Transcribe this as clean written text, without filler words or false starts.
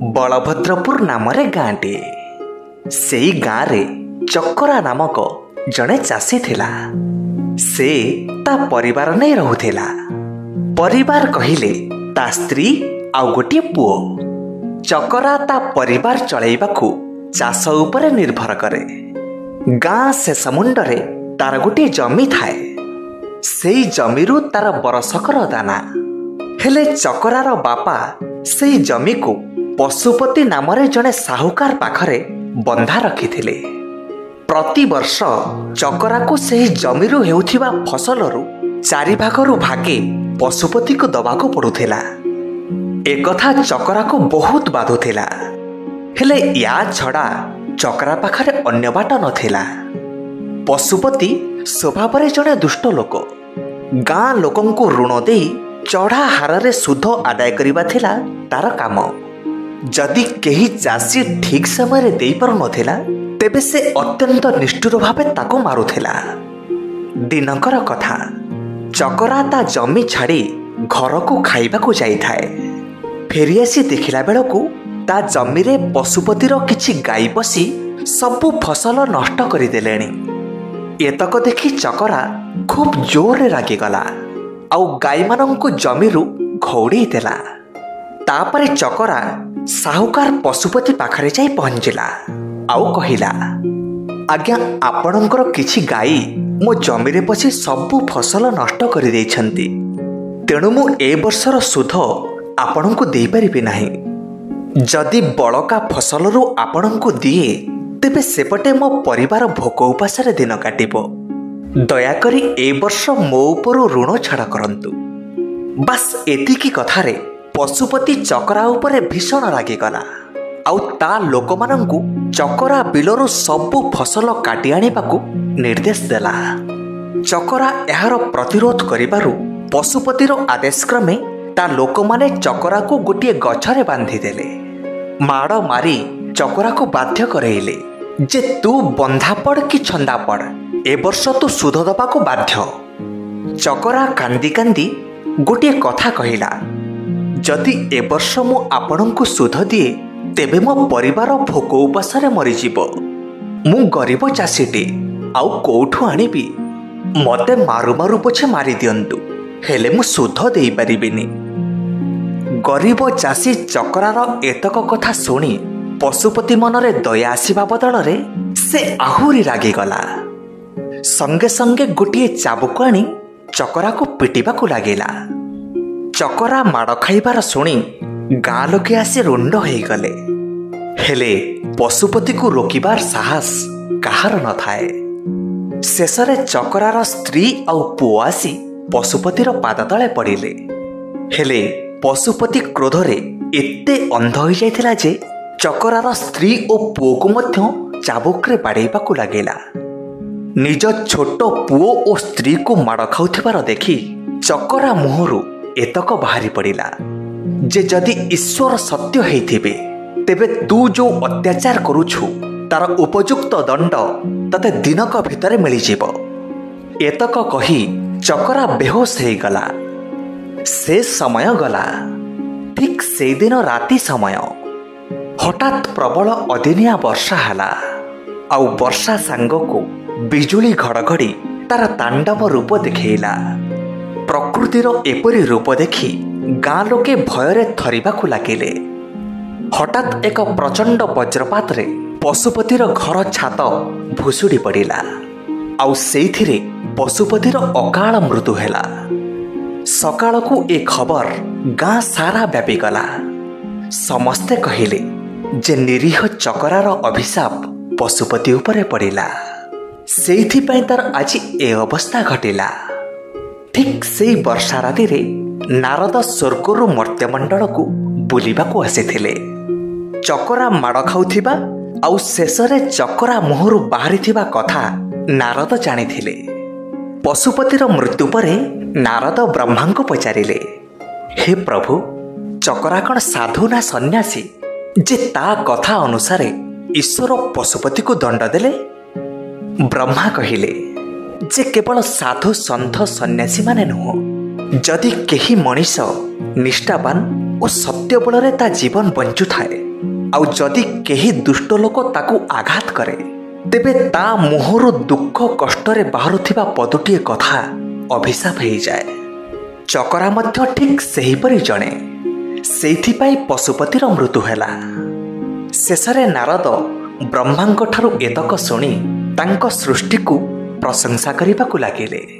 बलभद्रपुर नामरे गाँटे सेई गाँरे चकरा नामक जड़े चाषी थिला। से ता परिवार नहीं रहुथिला। परिवार कहिले ता स्त्री आउ गोटे पुओ। चकरा ता परिवार चलैबाकू चाष उपरे निर्भर करे। गाँ शेष मुंडरे तार गोटे जमी थाए। सेई जमीरु तार बरसकर दाना। हेले चकरार बापा सेई जमी को पशुपति नामरे जड़े साहुकार पाखरे बंधा रखिथिले। प्रति वर्ष चकरा को सेही जमीरु हेउथिबा फसलरू 4 भागरू भागे पशुपति को दबाको पड़ुथिला। एकथा चकरा को बहुत बाधुथिला। हेले या छड़ा चकरा पाखरे अन्य बाट नथिला। पशुपति स्वभावरे जड़े दुष्ट लोक। गाँ लोकंकु ऋण देई चढ़ा हारे सुध आदाय करिबा थिला तार काम। जदि केही चाषी ठीक समय दे पार नथिला तेबे से अत्यंत निष्ठुर भावे ताको मारुथिला। दिनकर कथा, चकरा ता जमी छाड़ी घर को खाइबा को जाई थाए। फेरी आसी देखिला बेलकू ता जमी रे पशुपतिर किछि गाई पसी सबु फसल नष्ट करि देलेनी। एतक देखि चकरा खूब जोर रे रागी गला आउ गाई मानंकु जमीरु घौड़ी देला। तापरे चकरा साहुकार पशुपति पाखरे जाई पहुंचिला आउ कहिला, आज्ञा आपणकर किछि गाई मो जमी रे पसी सबु फसल नष्ट करि दैछंती। तेणु मु ए वर्षर सुध आपणंकु देई परिबि नाही। जदि बळका फसलरू आपणंकु दिए तेबे सेपटे मो परिवार भोक उपासरे दिन काटिबो। दयाकरी ए वर्ष मो उपरु ऋण छाड़ करंतु। बास एतिकी कथारे पशुपति चकरा उपरे भीषण रागिगला आउ ता लोक मानंकु चकरा बिलरू सबु फसल काटी आनिबाकू निर्देश देला। चकरा एहार प्रतिरोध करिबारु पशुपतिर आदेश क्रमे ता लोक माने चकरा को गोटे गछरे बांधी देले। माड़ मारी चकरा को बाध्य करेइले जे तू बंधा पड़ कि छंदा पड़, ए वर्ष तू सुध दबाकू बाध्य। चकरा कांदी कांदी गोटे कथा कहिला, जदि ए वर्ष मु आपणंकु सुध दिए तेबे मो परिवार भोक उपासरे मरीजिब। मु गरीब चाषीटी आउ कोठु आनिबि, मते मारु मारु पछे मारी दियंतु, हेले मु सुध देई परिबिनी। गरीब चाषी चकरार एतक कथा शुणी पशुपति मनरे दया आसिबा बदଳରେ से आहुरी रागिगला। संगे संगे गोटे चाबुक आनी चकरा को पिटिबाकू लागिला। चकरा माड़ खाइबार शुणी गाँ लोके आसी रुंड हो गले। हेले पशुपति को रोकिबार साहस काहार न थाए। शेषरे चकरार स्त्री आउ पुओ आसी पशुपतिर पाद तले पड़िले। हेले पशुपति क्रोधरे एते अंध हो जाइथिला जे चकरार स्त्री ओ पुओ को मध्य चाबुकरे बाड़ेइबाकू लागिला। निज छोट पुओ ओ स्त्री को माड़ खाउथिबार देखि चकरा मुहरु एतक बाहरी पड़िला जे जदि ईश्वर सत्य हेइथिबे तेबे तू जो अत्याचार करुछु तार उपयुक्त दंड तते दिनक भितरे मिलिजिब। एतक कही चकरा बेहोश हो गला। से समय गला। ठीक से दिन राति समय हठात प्रबल अदिनिया वर्षा हला आउ वर्षा सांगको बिजुली घड़घड़ी तार तांडव रूप देखैला। प्रकृतिर एपरी रूप देखि गाँ लोके भयरे थरिबाकू लागिले। हठात एक प्रचंड वज्रपात रे पशुपतिर घर छात भुसुड़ी पड़िला आउ सेइथिरे पशुपतिर अकाल मृत्यु हेला। सकाळकू ए खबर गाँ सारा व्यापीगला। समस्ते कहिले जे निरीह चकरार अभिशाप पशुपति उपरे पड़िला। सेइथिपाई तार आज ए अवस्था घटिला। ठीक से वर्षा राति रे नारद स्वर्गरु मर्त्यमंडल को बुलिबाकू आसिथिले। चकरा माड़ खाउथिबा आउ शेषरे चकरा मुहरु बाहरिथिबा कथा नारद जानिथिले। पशुपतिर मृत्यु परे नारद ब्रह्मा को पचारिले, हे प्रभु, चकरा कण साधु ना सन्यासी जे ता कथा अनुसारे ईश्वर पशुपति को दंड देले? ब्रह्मा कहिले जे केवल साधु सन्थ सन्यासी माने नुह, जदि केही मनीष निष्ठावान ଓ ସତ୍ୟ ବଳରେ ତା ଜୀବନ ବଞ୍ଚୁଥାଏ। ଆଉ ଯଦି କେହି ଦୁଷ୍ଟ ଲୋକ ତାକୁ ଆଘାତ କରେ ତେବେ ତା ମୁହଁରୁ ଦୁଃଖ କଷ୍ଟରେ ବାହାରୁଥିବା ପଦଟିଏ କଥା ଅଭିଶାପ ହେଇଯାଏ। ଚକରା ମଧ୍ୟ ଠିକ୍ ସେହିପରି ଜଣେ। ସେଇଥିପାଇଁ ପଶୁପତିର ମୃତ୍ୟୁ ହେଲା। ଶେଷରେ ନାରଦ ବ୍ରହ୍ମାଙ୍କ ଠାରୁ ଏତକ ଶୁଣି ତାଙ୍କ ସୃଷ୍ଟିକୁ ପ୍ରଶଂସା କରିବାକୁ ଲାଗିଲେ।